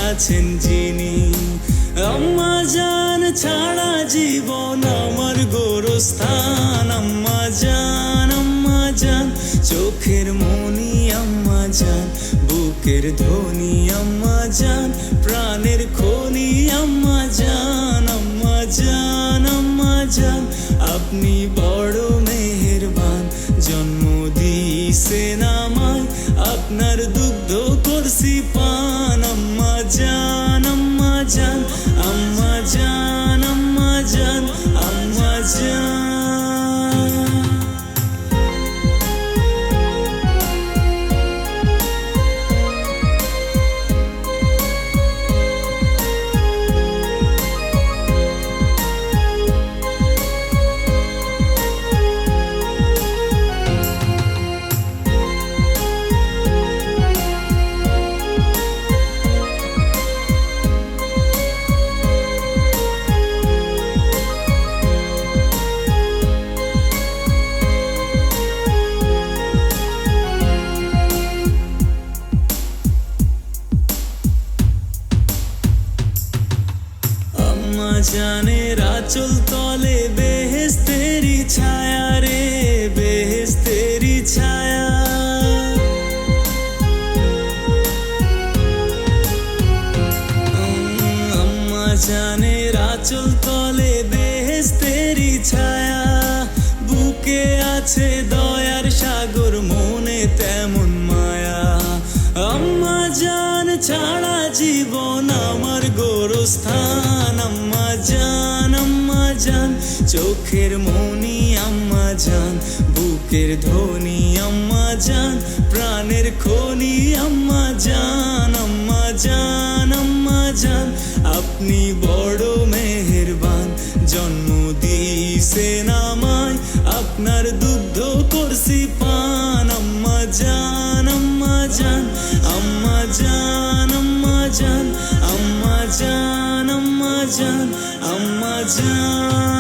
আছেন যিনি। আম্মা জান ছাড়া জীবন আমার গোরস্থান। আম্মা জান, আম্মা জান, চোখের মনি আম্মা জান, বুকের ধ্বনি আম্মা জান, প্রাণের খনি আম্মা জান। আম্মা জান, আম্মা জান, আপনি বড় মেহেরবান, জন্ম দিয়েছেন আমায়, আপনার দুগ্ধ করছি পান। আম্মা জান, আম্মা জান, আম্মা জান, আম্মা জান, আম্মা জান। আম্মা জানের আঁচল তলে বেহেশতেরি ছায়া রে, বেহেশতেরি ছায়া। আম্মা জানের আঁচল তলে বেহেশতেরি ছায়া, বুকে আছে দয়ার সাগর, মনে তেমন মায়া। আম্মা জান ছাড়া জীবন আমার গোরস্থান। আম্মা জান, আম্মা জান, চোখের মনি আম্মা জান, বুকের ধ্বনি আম্মা জান, প্রাণের খনি আম্মা জান। আম্মা জান, আম্মা জান, আপনি বড় মেহেরবান, জন্ম দিয়েছেন আমায়, আপনার দুগ্ধ করছি পান। আম্মা জান, আম্মা জান, আম্মা জান, আম্মা জান, আম্মা জান, আম্মা জান, আম্মা জান।